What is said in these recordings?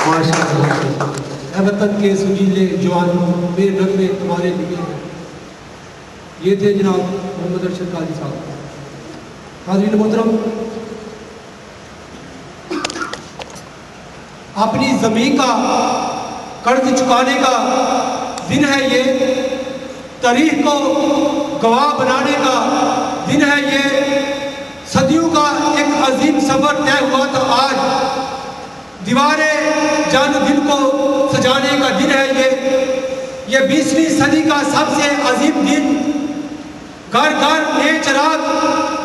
اے وطن کے سجیلے جوانوں بے نغمے تمہارے لیے ہیں. یہ تھے جناب محمد ارشد قاضی صاحب. حاضرین محترم، اپنی زمین کا قرض چکانے کا دن ہے یہ، تاریخ کو گواہ بنانے کا دن ہے یہ. صدیوں کا ایک عظیم سفر طے ہوا تھا آج، دیواریں جان دل کو سجانے کا دن ہے یہ 20ویں صدی کا سب سے عظیم دن، گھر گھر نئے چراغ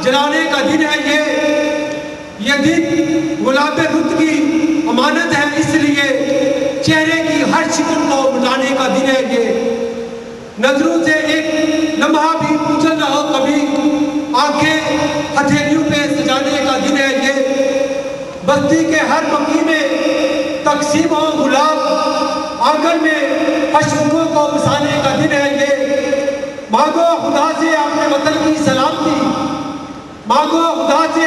جلانے کا دن ہے یہ دن گلاب رت کی امانت ہے، اس لیے چہرے کی ہر شکل کو مٹانے کا دن ہے یہ. نظروں سے ایک لمحہ بھی اوجھل نہ ہو کبھی، آنکھیں ہتھیلیوں پہ سجانے کا دن ہے یہ. بستی کے ہر مکی میں تقسیم ہو گلاب، آنگن میں اشکوں کو بسانے کا دن ہے یہ. مانگو خدا سے اپنے وطن کی سلامتی، مانگو خدا سے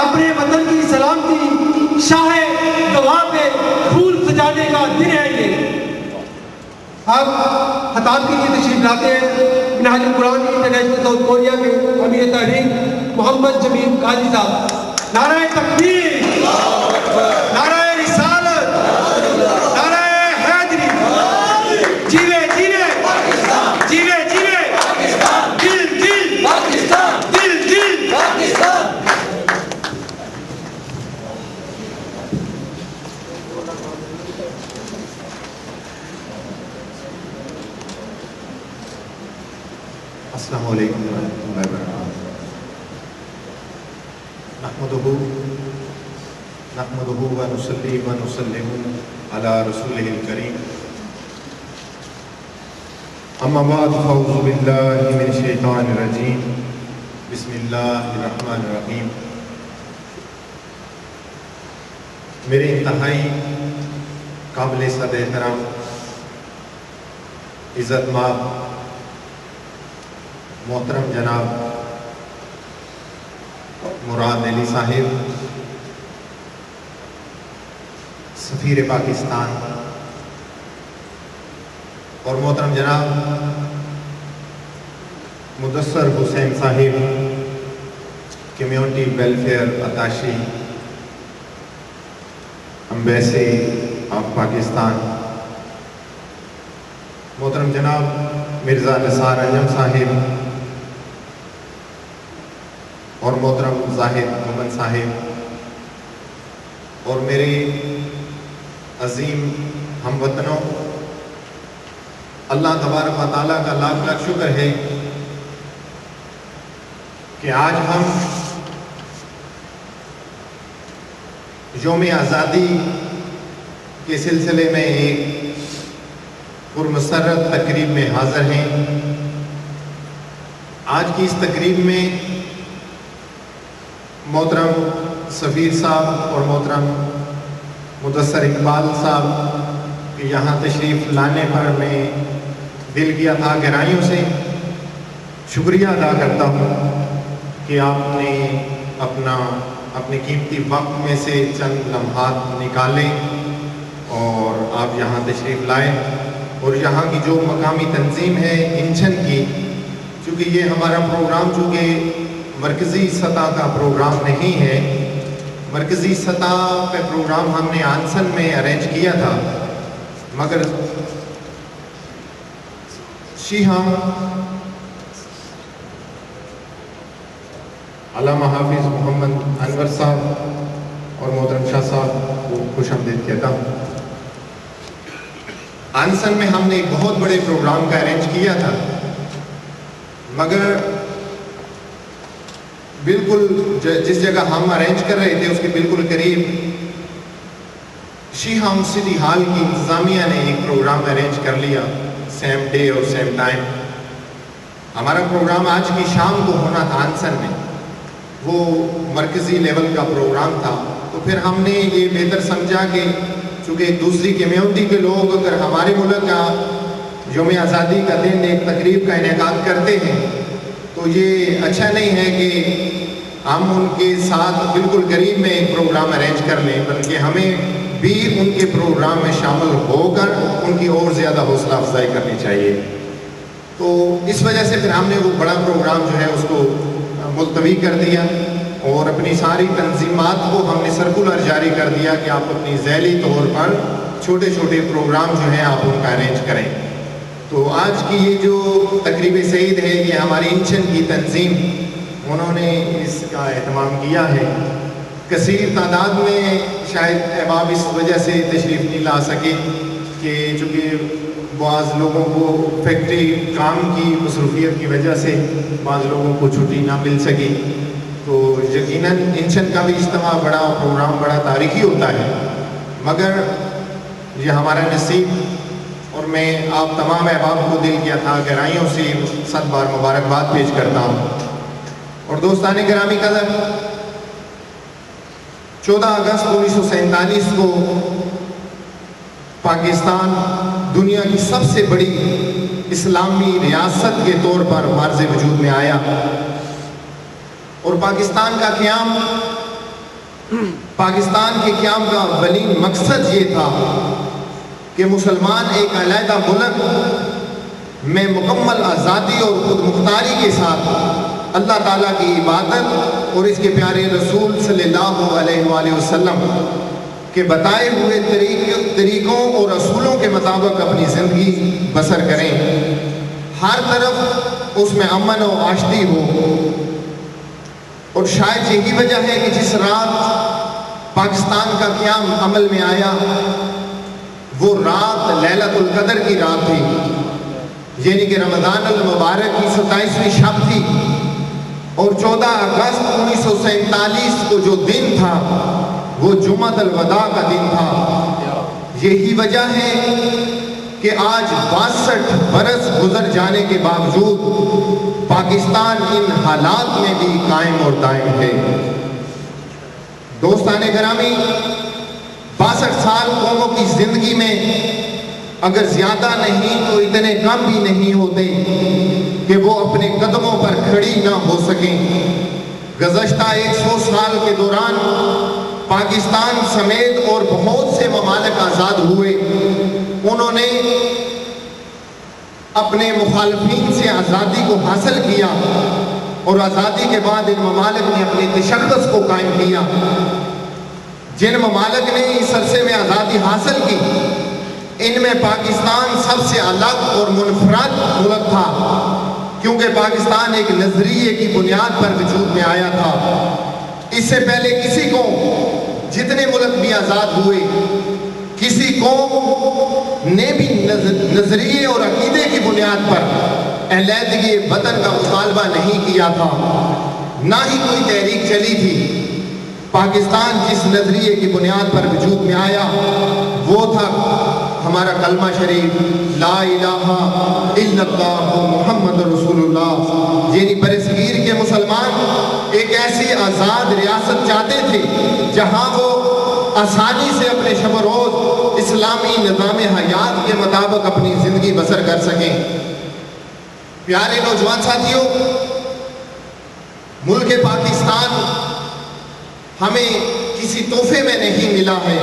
اپنے وطن کی سلامتی، شاہ دعا پہ پھول سجانے کا دن ہے یہ. اب خطاب کے لیے تشریف لاتے ہیں منہاج القرآن انٹرنیشنل ساؤتھ کوریا کے امیر تحریک محمد جمیل قاضی صاحب. نعرہ تکبیر، نعرہ رسالت، نعرہ حیدری، جیوے جیوے جیوے جیوے دل دل پاکستان، دل دل پاکستان. السلام علیکم ورحمۃ اللہ وبرکاتہ. نحمدہ ونصلی ونسلم علی رسولہ الکریم. اما بعد فاعوذ باللہ من الشیطان الرجیم. بسم اللہ الرحمن الرحیم. میرے انتہائی قابل صد احترام عزت مآب محترم جناب مراد علی صاحب، سفیر پاکستان، اور محترم جناب مدثر حسین صاحب، community welfare اتاشی embassy of Pakistan, محترم جناب مرزا نثار انجم صاحب اور محترم زاہد مومن صاحب، اور میرے عظیم ہم وطنوں، اللہ تبارک و تعالیٰ کا لاکھ لاکھ شکر ہے کہ آج ہم یوم آزادی کے سلسلے میں ایک پرمسرت تقریب میں حاضر ہیں. آج کی اس تقریب میں محترم سفیر صاحب اور محترم مدثر اقبال صاحب کے یہاں تشریف لانے پر میں دل کی اتھاہ گہرائیوں سے شکریہ ادا کرتا ہوں کہ آپ نے اپنے قیمتی وقت میں سے چند لمحات نکالے اور آپ یہاں تشریف لائے. اور یہاں کی جو مقامی تنظیم ہے انچن کی، چونکہ یہ ہمارا پروگرام چونکہ مرکزی سطح کا پروگرام نہیں ہے، مرکزی سطح پہ پروگرام ہم نے آنسن میں ارینج کیا تھا، مگر شیہام علامہ حافظ محمد انور صاحب اور محترم شاہ صاحب کو خوش آمدید کہتا ہوں. آنسن میں ہم نے ایک بہت بڑے پروگرام کا ارینج کیا تھا، مگر بالکل جس جگہ ہم ارینج کر رہے تھے اس کے بالکل قریب شیہام سٹی ہال کی انتظامیہ نے ایک پروگرام ارینج کر لیا، سیم ڈے اور سیم ٹائم. ہمارا پروگرام آج کی شام کو ہونا تھا آنسن میں، وہ مرکزی لیول کا پروگرام تھا. تو پھر ہم نے یہ بہتر سمجھا کہ چونکہ ایک دوسری کمیونٹی کے لوگ اگر ہمارے ملک کا یوم آزادی کا دن ایک تقریب کا انعقاد کرتے ہیں تو یہ اچھا نہیں ہے کہ ہم ان کے ساتھ بالکل قریب میں ایک پروگرام ارینج کر لیں، بلکہ ہمیں بھی ان کے پروگرام میں شامل ہو کر ان کی اور زیادہ حوصلہ افزائی کرنی چاہیے۔ تو اس وجہ سے پھر ہم نے وہ بڑا پروگرام جو ہے اس کو ملتوی کر دیا اور اپنی ساری تنظیمات کو ہم نے سرکولر جاری کر دیا کہ آپ اپنی ذیلی طور پر چھوٹے چھوٹے پروگرام جو ہیں آپ ان کا ارینج کریں۔ تو آج کی یہ جو تقریب سعید ہے یہ ہماری انشن کی تنظیم انہوں نے اس کا اہتمام کیا ہے۔ کثیر تعداد میں شاید احباب اس وجہ سے تشریف نہیں لا سکے کہ چونکہ بعض لوگوں کو فیکٹری کام کی مصروفیت کی وجہ سے بعض لوگوں کو چھٹی نہ مل سکی، تو یقیناً انشن کا بھی اجتماع بڑا پروگرام بڑا تاریخی ہوتا ہے، مگر یہ ہمارا نصیب اور میں آپ تمام احباب کو دل کی تھا گہرائیوں سے 100 بار مبارکباد پیش کرتا ہوں۔ اور دوستان گرامی قدر، 14 اگست 1947 کو پاکستان دنیا کی سب سے بڑی اسلامی ریاست کے طور پر معرض وجود میں آیا، اور پاکستان کے قیام کا اولین مقصد یہ تھا کہ مسلمان ایک علیحدہ ملک میں مکمل آزادی اور خود مختاری کے ساتھ اللہ تعالیٰ کی عبادت اور اس کے پیارے رسول صلی اللہ علیہ وآلہ وسلم کے بتائے ہوئے طریقوں اور اصولوں کے مطابق اپنی زندگی بسر کریں، ہر طرف اس میں امن و آشتی ہو۔ اور شاید یہی وجہ ہے کہ جس رات پاکستان کا قیام عمل میں آیا وہ رات لیلۃ القدر کی رات تھی، یعنی کہ رمضان المبارک کی 27ویں شب تھی، اور 14 اگست 1947 کو جو دن تھا وہ جمعۃ الوداع کا دن تھا۔ یہی وجہ ہے کہ آج 62 برس گزر جانے کے باوجود پاکستان ان حالات میں بھی قائم اور دائم ہے۔ دوستان گرامی، 62 سال قوموں کی زندگی میں اگر زیادہ نہیں تو اتنے کم بھی نہیں ہوتے کہ وہ اپنے قدموں پر کھڑی نہ ہو سکیں۔ گزشتہ 100 سال کے دوران پاکستان سمیت اور بہت سے ممالک آزاد ہوئے، انہوں نے اپنے مخالفین سے آزادی کو حاصل کیا، اور آزادی کے بعد ان ممالک نے اپنے تشخص کو قائم کیا۔ جن ممالک نے اس عرصے میں آزادی حاصل کی، ان میں پاکستان سب سے الگ اور منفرد ملک تھا، کیونکہ پاکستان ایک نظریے کی بنیاد پر وجود میں آیا تھا۔ اس سے پہلے کسی کو جتنے ملک بھی آزاد ہوئے، کسی قوم نے بھی نظریے اور عقیدے کی بنیاد پر علیحدگی وطن کا مطالبہ نہیں کیا تھا، نہ ہی کوئی تحریک چلی تھی۔ پاکستان جس نظریے کی بنیاد پر وجود میں آیا وہ تھا ہمارا کلمہ شریف لا الہ الا اللہ محمد رسول اللہ، یعنی برصغیر کے مسلمان ایک ایسی آزاد ریاست چاہتے تھے جہاں وہ آسانی سے اپنے شب و روز اسلامی نظام حیات کے مطابق اپنی زندگی بسر کر سکیں۔ پیارے نوجوان ساتھیوں، ملک پاکستان ہمیں کسی تحفے میں نہیں ملا ہے،